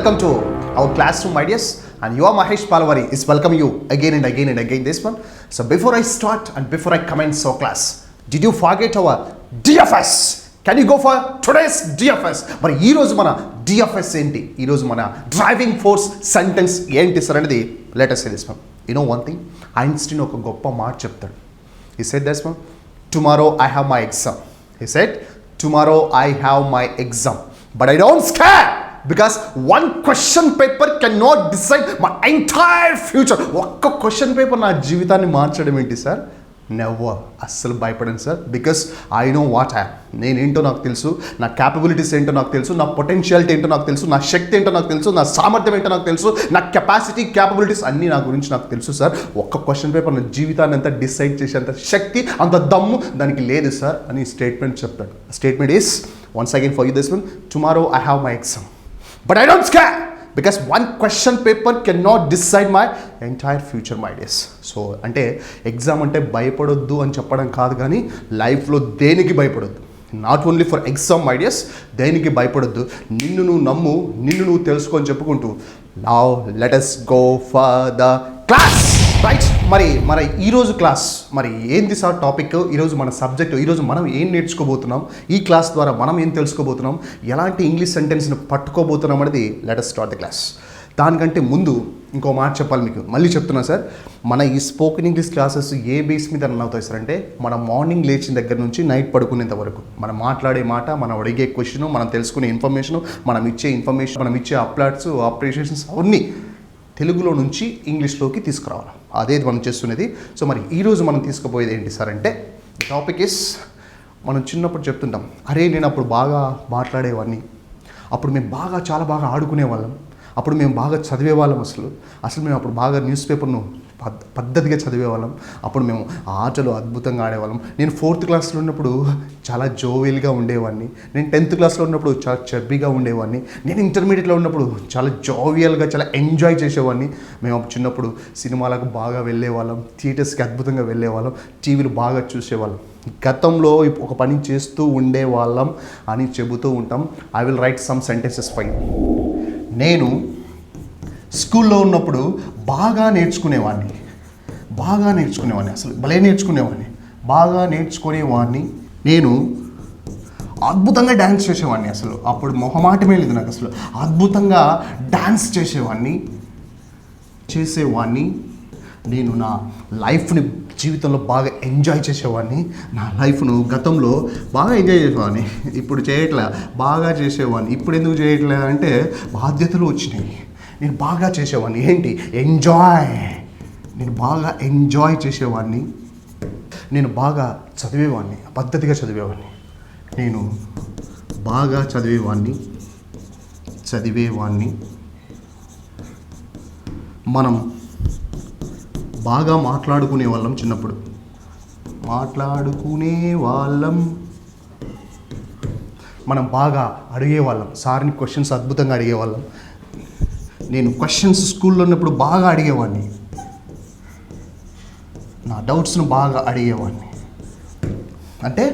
welcome to our classroom ideas, and you are Mahesh Palwari is welcome you again and again and again this one. So before I start and before I commence our class, did you forget our DFS? Can you go for today's DFS? మరి ఈ రోజు మన DFS ఏంటి? ఈ రోజు మన driving force sentence ఏంటి sir అనేది let us say this one. You know one thing, Einstein ఒక గొప్ప మాట చెప్తాడు. He said this one, tomorrow I have my exam. He said, tomorrow I have my exam, but I don't scare because one question paper cannot decide my entire future. ఒక్క question paper నా జీవితాన్ని మార్చడం ఏంటి sir? Never, అస్సలు భయపడను sir. Because I know what I, నేనేంటో నాకు తెలుసు, నా క్యాపబిలిటీస్ ఏంటో నాకు తెలుసు, నా పొటెన్షియాలిటీ ఏంటో నాకు తెలుసు, నా శక్తి ఏంటో నాకు తెలుసు, నా సామర్థ్యం ఏంటో నాకు తెలుసు, నా కెపాసిటీ క్యాపబిలిటీస్ అన్నీ నా గురించి నాకు తెలుసు సార్. ఒక్క క్వశ్చన్ పేపర్ నా జీవితాన్ని అంతా డిసైడ్ చేసేంత శక్తి, అంత దమ్ము దానికి లేదు సార్ అని స్టేట్మెంట్ చెప్తాడు. Statement is once again for you this one, tomorrow I have my exam but I don't scare because one question paper can not decide my entire future my days. So అంటే exam అంటే భయపడొద్దు అని చెప్పడం కాదు, కానీ లైఫ్లో దేనికి భయపడొద్దు. Not only for exam my dears, దేనికి భయపడొద్దు. నిన్ను నువ్వు నమ్ము, నిన్ను నువ్వు తెలుసుకొని చెప్పుకుంటూ now let us go for the class right. మరి ఈరోజు క్లాస్ మరి ఏంది సార్ టాపిక్? ఈరోజు మన సబ్జెక్ట్, ఈరోజు మనం ఏం నేర్చుకోబోతున్నాం, ఈ క్లాస్ ద్వారా మనం ఏం తెలుసుకోబోతున్నాం, ఎలాంటి ఇంగ్లీష్ సెంటెన్స్ని పట్టుకోబోతున్నాం అనేది let us start the class. దానికంటే ముందు ఇంకో మాట చెప్పాలి మీకు, మళ్ళీ చెప్తున్నా సార్. మన ఈ స్పోకెన్ ఇంగ్లీష్ క్లాసెస్ ఏ బేస్ మీద రన్ అవుతాయి సార్ అంటే, మన మార్నింగ్ లేచిన దగ్గర నుంచి నైట్ పడుకునేంత వరకు మనం మాట్లాడే మాట, మనం అడిగే క్వశ్చన్, మనం తెలుసుకునే ఇన్ఫర్మేషన్, మనం ఇచ్చే ఇన్ఫర్మేషన్, మనం ఇచ్చే అప్లాట్స్, అప్రిషియేషన్స్ అవన్నీ తెలుగులో నుంచి ఇంగ్లీష్లోకి తీసుకురావాలి. అదే మనం చేస్తున్నది. సో మరి ఈరోజు మనం తీసుకుపోయేది ఏంటి సార్ అంటే, టాపిక్ ఇస్, మనం చిన్నప్పుడు చెప్తుంటాం, అరే నేను అప్పుడు బాగా మాట్లాడేవాడిని, అప్పుడు మేము చాలా బాగా ఆడుకునేవాళ్ళం, అప్పుడు మేము బాగా చదివేవాళ్ళం, అసలు మేము అప్పుడు బాగా న్యూస్ పేపర్ను పద్ధతిగా చదివేవాళ్ళం, అప్పుడు మేము ఆటలు అద్భుతంగా ఆడేవాళ్ళం, నేను 4th క్లాస్లో ఉన్నప్పుడు చాలా జోవియల్గా ఉండేవాడిని, నేను 10th క్లాస్లో ఉన్నప్పుడు చాలా చబ్బీగా ఉండేవాడిని, నేను ఇంటర్మీడియట్లో ఉన్నప్పుడు చాలా జోవియల్గా చాలా ఎంజాయ్ చేసేవాడిని, మేము చిన్నప్పుడు సినిమాలకు బాగా వెళ్ళేవాళ్ళం, థియేటర్స్కి అద్భుతంగా వెళ్ళేవాళ్ళం, టీవీలు బాగా చూసేవాళ్ళం, గతంలో ఒక పని చేస్తూ ఉండేవాళ్ళం అని చెబుతూ ఉంటాం. I will write some sentences fine. నేను స్కూల్లో ఉన్నప్పుడు బాగా నేర్చుకునేవాడిని, అసలు భలే నేర్చుకునేవాడిని, బాగా నేర్చుకునేవాడిని. నేను అద్భుతంగా డ్యాన్స్ చేసేవాడిని, అసలు అప్పుడు మొహమాటమే లేదు నాకు, అసలు అద్భుతంగా డ్యాన్స్ చేసేవాడిని. నేను నా లైఫ్ని జీవితంలో బాగా ఎంజాయ్ చేసేవాడిని, నా లైఫ్ను గతంలో బాగా ఎంజాయ్ చేసేవాడిని, ఇప్పుడు చేయట్లే, బాగా చేసేవాడిని. ఇప్పుడు ఎందుకు చేయట్లే అంటే బాధ్యతలు వచ్చినాయి. నేను బాగా చేసేవాడిని, ఏంటి ఎంజాయ్, నేను బాగా ఎంజాయ్ చేసేవాడిని. నేను బాగా చదివేవాడిని, పద్ధతిగా చదివేవాడిని, నేను బాగా చదివేవాడిని. మనం బాగా మాట్లాడుకునే వాళ్ళం, చిన్నప్పుడు మనం బాగా అడిగేవాళ్ళం, సార్ని క్వశ్చన్స్ అద్భుతంగా అడిగేవాళ్ళం. నేను క్వశ్చన్స్ స్కూల్లో ఉన్నప్పుడు బాగా అడిగేవాడిని, నా డౌట్స్ను బాగా అడిగేవాడిని. అంటే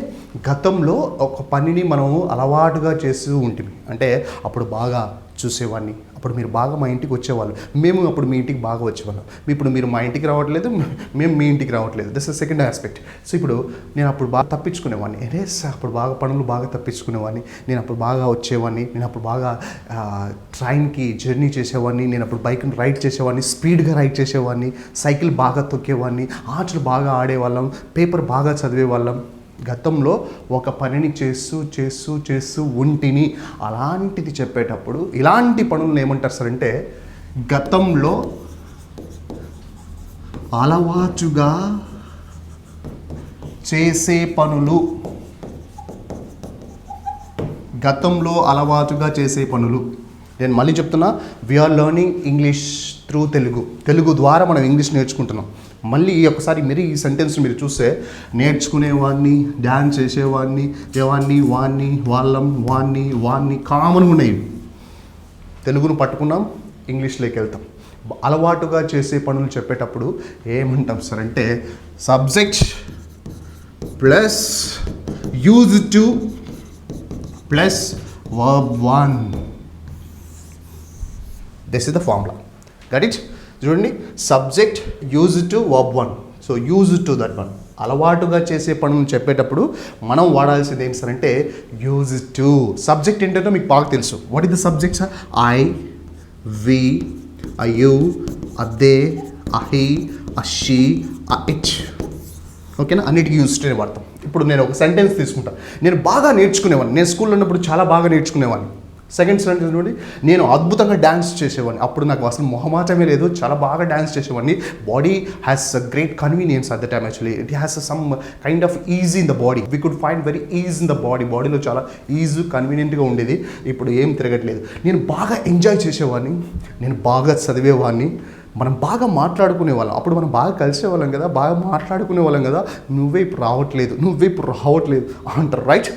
గతంలో ఒక పనిని మనము అలవాటుగా చేస్తూ ఉంటుంది, అంటే అప్పుడు బాగా చూసేవాడిని, అప్పుడు మీరు బాగా మా ఇంటికి వచ్చేవాళ్ళు, మేము అప్పుడు మీ ఇంటికి బాగా వచ్చేవాళ్ళం. ఇప్పుడు మీరు మా ఇంటికి రావట్లేదు, మేము మీ ఇంటికి రావట్లేదు. This is second aspect. So ఇప్పుడు నేను అప్పుడు బాగా తప్పించుకునేవాడిని, అప్పుడు బాగా పనులు బాగా తప్పించుకునేవాడిని, నేను అప్పుడు బాగా వచ్చేవాడిని, నేను అప్పుడు బాగా ట్రైన్కి జర్నీ చేసేవాడిని, నేను అప్పుడు బైక్ని రైడ్ చేసేవాడిని, స్పీడ్గా రైడ్ చేసేవాడిని, సైకిల్ బాగా తొక్కేవాడిని, ఆటలు బాగా ఆడేవాళ్ళం, పేపర్ బాగా చదివేవాళ్ళం. గతంలో ఒక పనిని చేస్తూ ఉంటిని. అలాంటిది చెప్పేటప్పుడు ఇలాంటి పనులను ఏమంటారు సార్ అంటే, గతంలో అలవాటుగా చేసే పనులు. నేను మళ్ళీ చెప్తున్నా, we are learning English through Telugu ద్వారా మనం ఇంగ్లీష్ నేర్చుకుంటున్నాం. మళ్ళీ ఒకసారి మీరు ఈ సెంటెన్స్ మీరు చూస్తే, నేర్చుకునేవాడిని, డ్యాన్స్ చేసేవాడిని, వాణ్ణి, వాణ్ణి కామన్గా ఉన్నాయి. తెలుగును పట్టుకున్నాం, ఇంగ్లీష్లోకి వెళ్తాం. అలవాటుగా చేసే పనులు చెప్పేటప్పుడు ఏమంటాం సార్ అంటే, subject plus use to plus verb 1. This is the formula. Got it? చూడండి, subject use to verb one. So use to that one. అలవాటుగా చేసే పనులు చెప్పేటప్పుడు మనం వాడాల్సింది ఏంటి సార్ అంటే యూజ్ టు. సబ్జెక్ట్ ఏంటంటే మీకు బాగా తెలుసు. What is the subject sir? I, we, you, they, he, she, it. ఓకేనా? అన్నిటికీ యూజ్ టు వాడతాం. ఇప్పుడు నేను ఒక సెంటెన్స్ తీసుకుంటాను. నేను బాగా నేర్చుకునేవాడిని, నేను స్కూల్లో ఉన్నప్పుడు చాలా బాగా నేర్చుకునేవాడిని. సెకండ్ సెంటెన్స్ నుండి నేను అద్భుతంగా డ్యాన్స్ చేసేవాడిని. అప్పుడు నాకు అసలు మొహమాటమే లేదు, చాలా బాగా డ్యాన్స్ చేసేవాడిని. Body has a great convenience at the time. Actually it has some kind off easy in the body. We could find very easy in the body. బాడీలో చాలా ఈజీ కన్వీనియంట్గా ఉండేది. ఇప్పుడు ఏం తిరగట్లేదు. నేను బాగా ఎంజాయ్ చేసేవాడిని, నేను బాగా చదివేవాడిని, మనం బాగా మాట్లాడుకునే వాళ్ళం. అప్పుడు మనం బాగా కలిసేవాళ్ళం కదా, బాగా మాట్లాడుకునే వాళ్ళం కదా. నువ్వే ఇప్పుడు రావట్లేదు అంటారు, రైట్?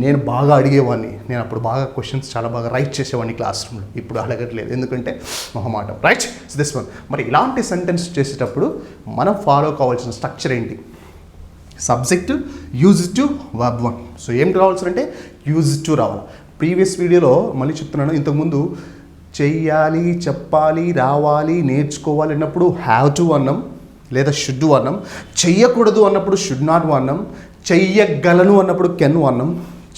నేను బాగా అడిగేవాడిని, నేను అప్పుడు బాగా క్వశ్చన్స్ చాలా బాగా రైట్ చేసేవాడిని క్లాస్ రూమ్లో. ఇప్పుడు అడగట్లేదు, ఎందుకంటే మొహమాటం, రైట్? This one. మరి ఇలాంటి సెంటెన్స్ చేసేటప్పుడు మనం ఫాలో కావాల్సిన స్ట్రక్చర్ ఏంటి? Subject, use to, verb one. So ఏం రావాల్సిందంటే యూజ్ టు రావాలి. ప్రీవియస్ వీడియోలో మళ్ళీ చెప్తున్నాను, ఇంతకుముందు చెయ్యాలి, చెప్పాలి, రావాలి, నేర్చుకోవాలి అన్నప్పుడు హ్యావ్ టు అన్నాం, లేదా షుడ్ అన్నాం. చెయ్యకూడదు అన్నప్పుడు షుడ్ నాట్ అన్నాం. చెయ్యగలను అన్నప్పుడు కెన్ అన్నాం.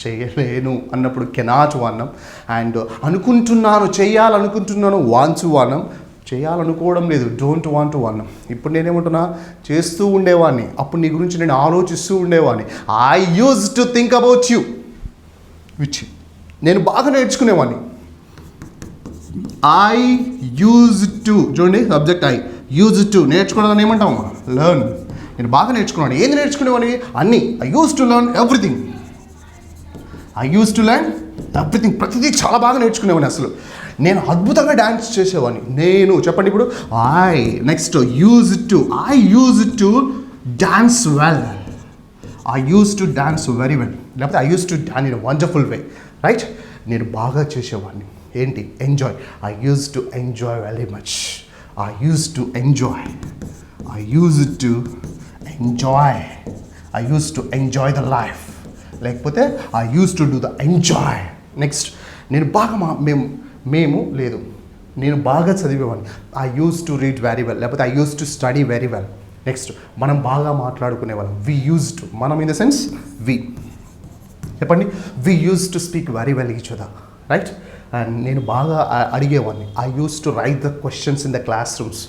చెయ్యలేను అన్నప్పుడు కెనాట్ అన్నాం. అండ్ అనుకుంటున్నాను, చెయ్యాలనుకుంటున్నాను, వాంట్ అన్నాం. చేయాలనుకోవడం లేదు, డోంట్ వాంట్ అన్నాం. ఇప్పుడు నేనేమంటున్నా, చేస్తూ ఉండేవాడిని, అప్పుడు నీ గురించి నేను ఆలోచిస్తూ ఉండేవాడిని. I use to think about you, which నేను బాగా నేర్చుకునేవాడిని. ఐ యూజ్ టు, చూడండి సబ్జెక్ట్ ఐ, యూజ్ టు. నేర్చుకోవడం ఏమంటాము? లెర్న్. నేను బాగా నేర్చుకున్నాను. ఏంది నేర్చుకునేవాడిని? అన్నీ. I use to learn everything. ప్రతిదీ చాలా బాగా నేర్చుకునేవాడిని. అసలు నేను అద్భుతంగా డ్యాన్స్ చేసేవాడిని. నేను చెప్పండి ఇప్పుడు next use to. I use to dance well. I use to dance very well, లేకపోతే I use to dance in wonderful way, right? నేను బాగా చేసేవాడిని. ఏంటి? Enjoy. I use to enjoy very much. I use to enjoy the life. లేకపోతే I use to do the enjoy. Next, నేను బాగా నేను బాగా చదివేవాడిని. I use to read very well, లేకపోతే I use to study very well. Next, మనం బాగా మాట్లాడుకునే వాళ్ళం. వి యూజ్ టు, మనం ఇన్ ద సెన్స్ వి. చెప్పండి, we use to speak very well each other, right? And నేను బాగా అడిగేవాడిని. I use to write the questions in the classrooms.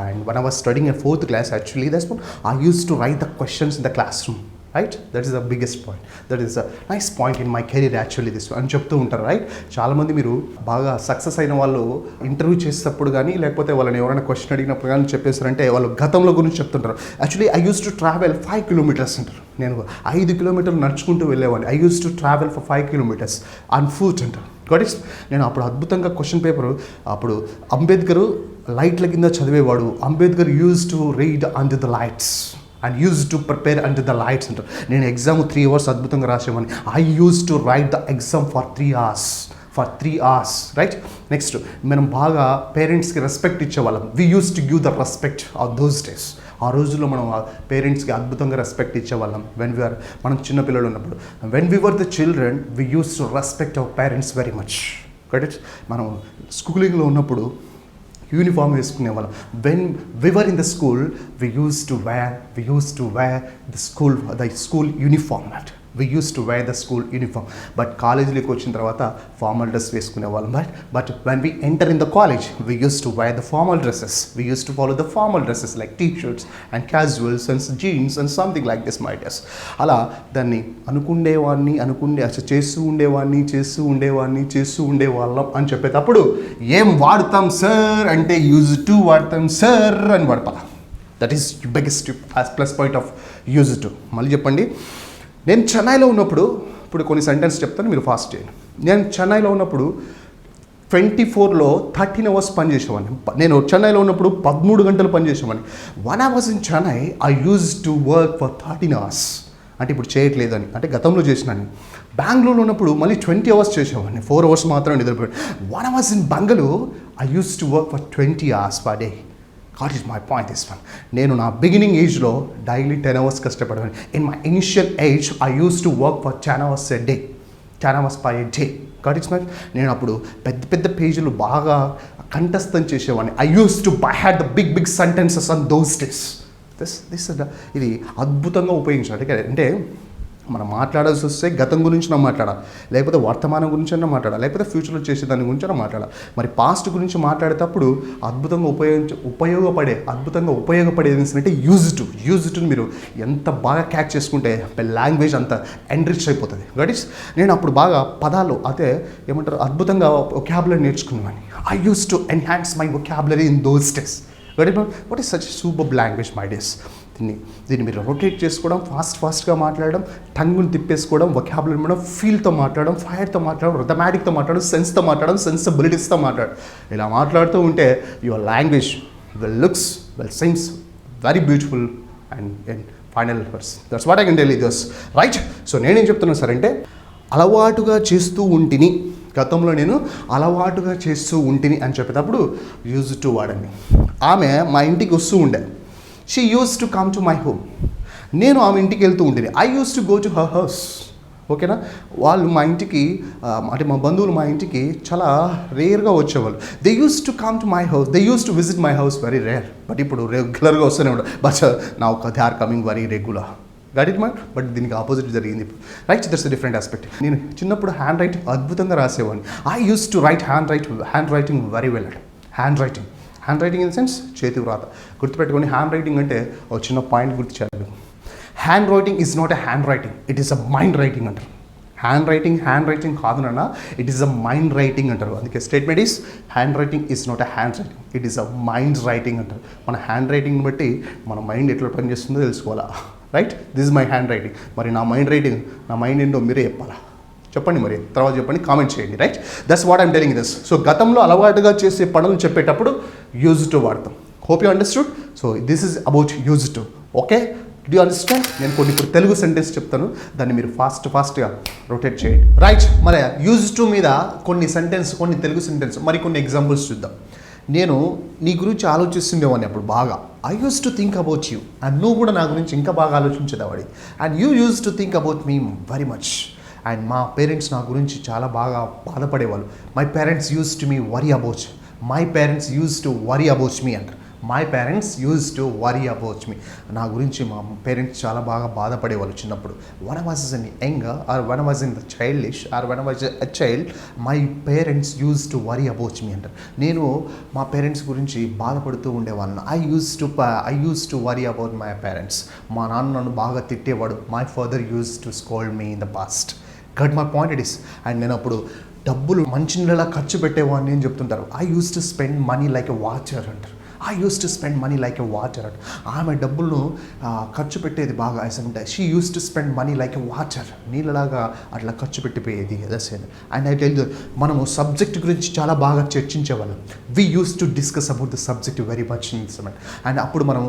And when I was studying in 4th class, actually, that's what I used to write the questions in the classroom, right? That is the biggest point. That is a nice point in my career, actually, this అని చెప్తూ ఉంటారు, right? చాలామంది మీరు బాగా success అయిన వాళ్ళు interview చేసేటప్పుడు కానీ, లేకపోతే వాళ్ళని ఎవరైనా క్వశ్చన్ అడిగినప్పుడు కానీ చెప్పేస్తారంటే వాళ్ళు గతంలో గురించి చెప్తుంటారు. Actually I use to travel 5 kilometers అంటారు. నేను 5 kilometers నడుచుకుంటూ వెళ్ళేవాడిని. I use to travel for 5 kilometers on foot అంటారు. గట్. నేను అప్పుడు అద్భుతంగా క్వశ్చన్ పేపరు, అప్పుడు అంబేద్కర్ లైట్ల కింద చదివేవాడు. Ambedkar use to read under the lights and use to prepare under the lights అంటారు. నేను ఎగ్జామ్ 3 hours అద్భుతంగా రాసేవాడిని. I use to write the exam for 3 hours, రైట్? నెక్స్ట్, మనం బాగా పేరెంట్స్కి రెస్పెక్ట్ ఇచ్చేవాళ్ళం. We use to give the respect of those days. ఆ రోజుల్లో మనం పేరెంట్స్కి అద్భుతంగా రెస్పెక్ట్ ఇచ్చేవాళ్ళం. మనం చిన్నపిల్లలు ఉన్నప్పుడు, when we were the children, we use to respect our parents very much, right? మనం స్కూలింగ్లో ఉన్నప్పుడు యూనిఫామ్ వేసుకునేవాళ్ళం. When we were in the school, we use to wear the school uniform. we used to wear the school uniform. But కాలేజీలోకి వచ్చిన తర్వాత formal dress వేసుకునేవాళ్ళం, రైట్? But when we enter in the college, we used to wear the formal dresses. We used to follow the formal dresses like t-shirts and casuals and jeans and something like this, my dears. అలా దాన్ని చేస్తూ ఉండేవాళ్ళం అని చెప్పేటప్పుడు ఏం వాడతాం sir అంటే use to వాడతాం సార్ అని వాడతాం. That is biggest plus point of use to. మళ్ళీ చెప్పండి. నేను చెన్నైలో ఉన్నప్పుడు, ఇప్పుడు కొన్ని సెంటెన్స్ చెప్తాను, మీరు ఫాస్ట్ చేయండి. నేను చెన్నైలో ఉన్నప్పుడు 24లో 13 hours పనిచేసేవాడిని. నేను చెన్నైలో ఉన్నప్పుడు 13 గంటలు పనిచేసేవాడిని. When I was in Chennai, I used to work for 13 hours. అంటే ఇప్పుడు చేయట్లేదని, అంటే గతంలో చేసినాను. బెంగళూరులో ఉన్నప్పుడు మళ్ళీ 20 hours చేసేవాడిని. 4 hours మాత్రం నిద్రపోయాను. When I was in Bangalore, I used to work for 20 hours per day. What is my point, this one? నేను నా బిగినింగ్ ఏజ్లో డైలీ 10 hours కష్టపడేవాడిని. In my initial age, I use to work for 10 hours a day. 10 hours per day. Got it, man? నేను అప్పుడు పెద్ద పెద్ద పేజీలు బాగా కంఠస్థం చేసేవాడిని. I use to had the big sentences on those days. This ఇది అద్భుతంగా ఉపయోగించాలి. అంటే మనం మాట్లాడాల్సి వస్తే గతం గురించి మాట్లాడాలి, లేకపోతే వర్తమానం గురించి అన్నా మాట్లాడాలి, లేకపోతే ఫ్యూచర్లో చేసే దాని గురించి అన్నా మాట్లాడాలి. మరి పాస్ట్ గురించి మాట్లాడేటప్పుడు అద్భుతంగా ఉపయోగపడేది ఏంటంటే యూజ్ టు మీరు ఎంత బాగా క్యాచ్ చేసుకుంటే లాంగ్వేజ్ అంత ఎన్రిచ్ అయిపోతుంది. గడిస్ నేను అప్పుడు బాగా పదాలు అదే ఏమంటారు అద్భుతంగా వొకాబులరీ నేర్చుకున్నాను. I use to enhance my vocabulary in those days. What is such super language my days. దీన్ని మీరు రొటేట్ చేసుకోవడం, ఫాస్ట్గా మాట్లాడడం, టంగుని తిప్పేసుకోవడం, వొకాబులరీ మీద ఫీల్తో మాట్లాడడం, ఫైర్తో మాట్లాడడం, రిథమాటిక్తో మాట్లాడడం, సెన్స్తో మాట్లాడడం, సెన్సిబిలిటీస్తో మాట్లాడడం. ఇలా మాట్లాడుతూ ఉంటే your language looks seems very beautiful and final verse. That's what I can tell you this, right? So నేనేం చెప్తున్నాను సార్ అంటే అలవాటుగా చేస్తూ ఉంటిని, గతంలో నేను అలవాటుగా చేస్తూ ఉంటిని అని చెప్పేటప్పుడు యూజ్ టు వాడండి. ఆమె మా ఇంటికి వస్తూ ఉండే. She use to come to my home. నేను ఆమె ఇంటికి వెళ్తూ ఉంటుంది. I use to go to her house. ఓకేనా? వాళ్ళు మా ఇంటికి అంటే మా బంధువులు మా ఇంటికి చాలా రేర్గా వచ్చేవాళ్ళు. They use to come to my house, they use to visit my house very rare. But ఇప్పుడు రెగ్యులర్గా వస్తూనే ఉంటారు. బట్ నా they are coming very regular. Got it mind. But దీనికి ఆపోజిట్ జరిగింది ఇప్పుడు. Right, that's a different aspect. నేను చిన్నప్పుడు హ్యాండ్ రైటింగ్ అద్భుతంగా రాసేవాడిని. I use to write hand writing very well. Hand writing in the sense చేతి వ్రాత. గుర్తుపెట్టుకొని హ్యాండ్ రైటింగ్ అంటే ఒక చిన్న పాయింట్ గుర్తు చేయాలి. Hand writing is not a hand writing, it is a mind writing అంటారు. హ్యాండ్ రైటింగ్ కాదు నాన్న, it is a mind writing అంటారు. అందుకే statement is hand writing is not a hand writing, it is a mind writing అంటారు. మన hand రైటింగ్ని బట్టి మన mind ఎట్లా పనిచేస్తుందో తెలుసుకోవాలా. Right, this is my hand writing. మరి నా మైండ్ ఏంటో మీరే చెప్పాలా? చెప్పండి, మరి తర్వాత చెప్పండి, కామెంట్ చేయండి. Right, that's what I'm telling this. So గతంలో అలవాటుగా చేసే పనులు చెప్పేటప్పుడు యూజ్ టు వాడతాం. Hope you understood. So this is about use to. Okay, do you understand? నేను కొన్ని ఇప్పుడు తెలుగు సెంటెన్స్ చెప్తాను, దాన్ని మీరు ఫాస్ట్గా రొటేట్ చేయండి. రైట్, మరి యూజ్ టు మీద కొన్ని తెలుగు సెంటెన్స్, మరి కొన్ని ఎగ్జాంపుల్స్ చూద్దాం. నేను నీ గురించి ఆలోచిస్తుండేవాడిని అప్పుడు బాగా. I use to think about you, and నువ్వు కూడా నా గురించి ఇంకా బాగా ఆలోచించేవాడి. And you use to think about me very much. And మా పేరెంట్స్ నా గురించి చాలా బాగా బాధపడేవాళ్ళు. My parents use to me worry about me అంటారు. My parents use to worry about me. నా గురించి మా పేరెంట్స్ చాలా బాగా బాధపడేవాళ్ళు చిన్నప్పుడు. When I was in young or when I was in the childish or when I was a child, my parents use to worry about me అంటారు. నేను మా పేరెంట్స్ గురించి బాధపడుతూ ఉండేవాళ్ళను. I use to worry about my parents. మా నాన్న నన్ను బాగా తిట్టేవాడు. My father use to scold me in the past. Got my point it is. And నేను అప్పుడు డబ్బులు మంచి నీళ్ళలా ఖర్చు పెట్టేవాడిని అని చెప్తుంటారు. I use to spend money like a water అంటారు. ఆమె డబ్బులను ఖర్చు పెట్టేది బాగా అంటే she use to spend money like a water. నీళ్ళలాగా అట్లా ఖర్చు పెట్టిపోయేది. అండ్ ఐ టెల్ యు, మనము సబ్జెక్ట్ గురించి చాలా బాగా చర్చించేవాళ్ళం. We use to discuss about the subject very much in this mind. And అప్పుడు మనం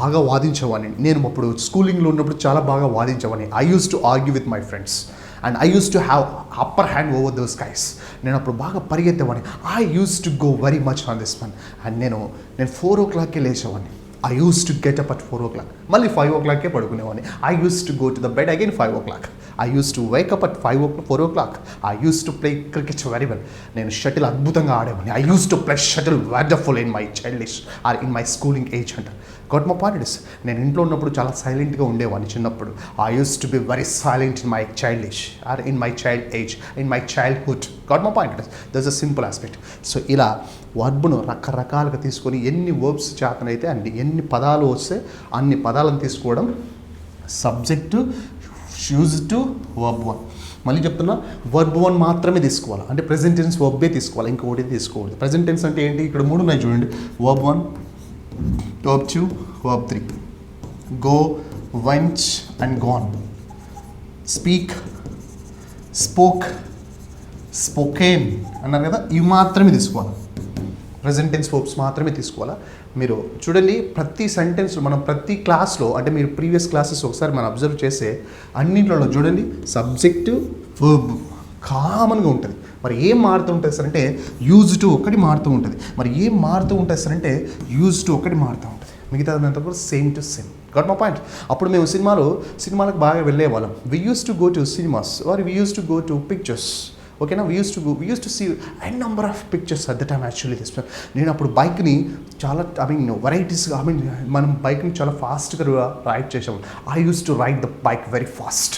బాగా వాదించేవాడిని. నేను అప్పుడు స్కూలింగ్లో ఉన్నప్పుడు చాలా బాగా వాదించేవాడిని. I use to argue with my friends and I use to have upper hand over those guys. నేను అప్పుడు బాగా పరిగెత్తేవాడిని. I use to go very much on this one. And నేను 4 o'clockకే లేచేవాడిని. I use to get up at 4 o'clock. మళ్ళీ 5 o'clockకే పడుకునేవాడిని. I use to go to the bed again 5 o'clock. I use to wake up at 4 o'clock. I use to play cricket very well. నేను shuttle అద్భుతంగా ఆడేవాడిని. I use to play shuttle wonderful in my childish or in my schooling age అంటారు. Got my point is. నేను ఇంట్లో ఉన్నప్పుడు చాలా సైలెంట్గా ఉండేవాడిని చిన్నప్పుడు. I use to be very silent in my childish or in my child age, in my childhood. Got my point is. That's a simple aspect. So ఇలా వర్బ్ను రకరకాలుగా తీసుకొని ఎన్ని వర్బ్స్ చేతనైతే ఎన్ని పదాలు వస్తే అన్ని పదాలను తీసుకోవడం. Subject use to verb 1. మళ్ళీ చెప్తున్నా, వర్బ్ 1 మాత్రమే తీసుకోవాలి. అంటే ప్రెజెంట్ టెన్స్ వర్బే తీసుకోవాలి, ఇంకొకటి తీసుకోకూడదు. ప్రెజెంట్ టెన్స్ అంటే ఏంటి? ఇక్కడ 3 ఉన్నాయి చూడండి. Verb 1, verb 2, verb 3. Go, went and gone. Speak, spoke, spoken అన్నారు కదా, ఇవి మాత్రమే తీసుకోవాలి. ప్రెజెంట్ టెన్స్ వర్బ్స్ మాత్రమే తీసుకోవాలా. మీరు చూడండి, ప్రతి సెంటెన్స్ మనం ప్రతి క్లాస్లో, అంటే మీరు ప్రీవియస్ క్లాసెస్ ఒకసారి మనం అబ్జర్వ్ చేస్తే అన్నింటిలో చూడండి సబ్జెక్టు వర్బ్ కామన్గా ఉంటుంది. మరి ఏం మారుతూ ఉంటుంది సార్ అంటే యూజ్ టు ఒకటి మారుతూ ఉంటుంది. మరి ఏం మారుతూ ఉంటుంది సార్ అంటే యూజ్ టు ఒకటి మారుతూ ఉంటుంది. మిగతాదంతా కూడా same to same. Got my point. అప్పుడు మేము సినిమాలకు బాగా వెళ్ళేవాళ్ళం. We use to go to cinemas or we use to go to pictures. ఓకేనా, we use to see I number of pictures at the time actually this. నేను అప్పుడు బైక్ని చాలా వెరైటీస్గా మనం బైక్ని చాలా ఫాస్ట్గా రైడ్ చేసాము. I use to ride the bike very fast.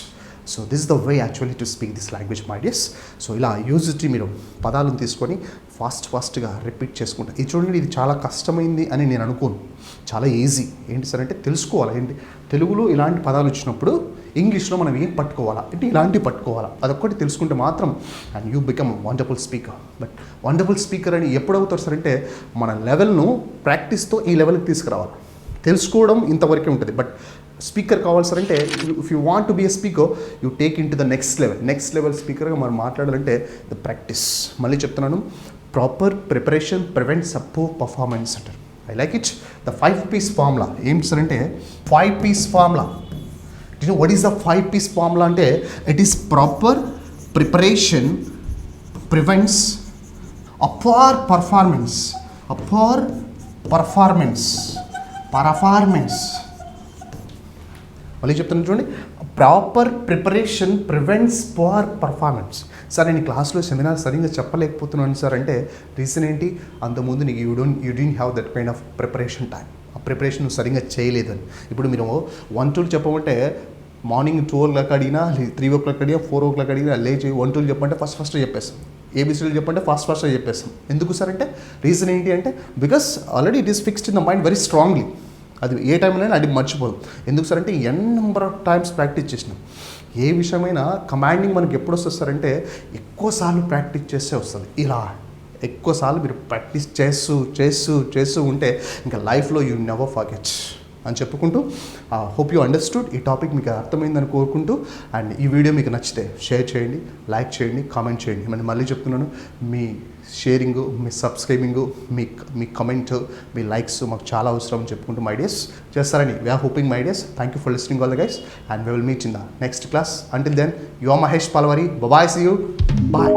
So this the way actually to speak this language my dears. సో ఇలా యూజిటీ మీరు పదాలను తీసుకొని ఫాస్ట్గా రిపీట్ చేసుకుంటారు. ఇది చూడండి, ఇది చాలా కష్టమైంది అని నేను అనుకోను, చాలా ఈజీ. ఏంటి సార్ అంటే తెలుసుకోవాలి. ఏంటి తెలుగులో ఇలాంటి పదాలు వచ్చినప్పుడు ఇంగ్లీష్లో మనం ఏం పట్టుకోవాలా అంటే ఇలాంటివి పట్టుకోవాలా, అదొక్కటి తెలుసుకుంటే మాత్రం and you become wonderful speaker. But wonderful speaker అని ఎప్పుడు అవుతారు సార్ అంటే మన లెవెల్ను ప్రాక్టీస్తో ఈ లెవెల్కి తీసుకురావాలి. తెలుసుకోవడం ఇంతవరకే ఉంటుంది, బట్ స్పీకర్ కావాలి సార్ అంటే if you want to be a speaker you take in to the next level స్పీకర్గా మనం మాట్లాడాలంటే ద ప్రాక్టీస్. మళ్ళీ చెప్తున్నాను, proper preparation prevents a poor performance అంటారు. I like it. The 5 P's formula ఏంటి sir అంటే 5 P's formula. You know what is the 5 P's formula అంటే it is proper preparation prevents a poor performance. మళ్ళీ చెప్తాను చూడండి, proper preparation prevents poor performance. Sir నేను క్లాస్లో seminar సరిగ్గా చెప్పలేకపోతున్నాను సార్ అంటే రీజన్ ఏంటి, అంతకుముందు నీకు you don't have that kind of preparation time. ఆ ప్రిపరేషన్ నువ్వు సరిగ్గా చేయలేదని. ఇప్పుడు మీరు 1 2 చెప్పమంటే మార్నింగ్ 2 o'clock అడిగినా 3 o'clock అడిగినా 4 o'clock అడిగినా లేచి 1 2 చెప్పంటే ఫస్ట్ చెప్పేస్తాం. ఏబిసిడీలు చెప్పంటే ఫస్ట్ చెప్పేస్తాం. ఎందుకు సార్ అంటే రీజన్ ఏంటి అంటే because already it is fixed in the mind very strongly. అది ఏ టైంలో అది మర్చిపోదు. ఎందుకు సార్ అంటే నెంబర్ ఆఫ్ టైమ్స్ ప్రాక్టీస్ చేసినాం. ఏ విషయమైనా కమాండింగ్ మనకి ఎప్పుడు వస్తుంది సార్ అంటే ఎక్కువసార్లు ప్రాక్టీస్ చేస్తే వస్తుంది. ఇలా ఎక్కువసార్లు మీరు ప్రాక్టీస్ చేస్తూ ఉంటే ఇంకా లైఫ్లో యూ నెవర్ ఫర్గెట్ అని చెప్పుకుంటూ హోప్ యూ అండర్స్టూడ్. ఈ టాపిక్ మీకు అర్థమైందని కోరుకుంటూ అండ్ ఈ వీడియో మీకు నచ్చితే షేర్ చేయండి, లైక్ చేయండి, కామెంట్ చేయండి. మళ్ళీ చెప్తున్నాను, మీ షేరింగు, మీ సబ్స్క్రైబింగు, మీ కమెంట్, మీ లైక్స్ మాకు చాలా అవసరం అని చెప్పుకుంటూ మై డియర్స్ చేస్తారని we are hoping my dears. Thank you for listening all the guys and we will meet in the next class. Until then you are Mahesh Palvari. Bye, see you, bye.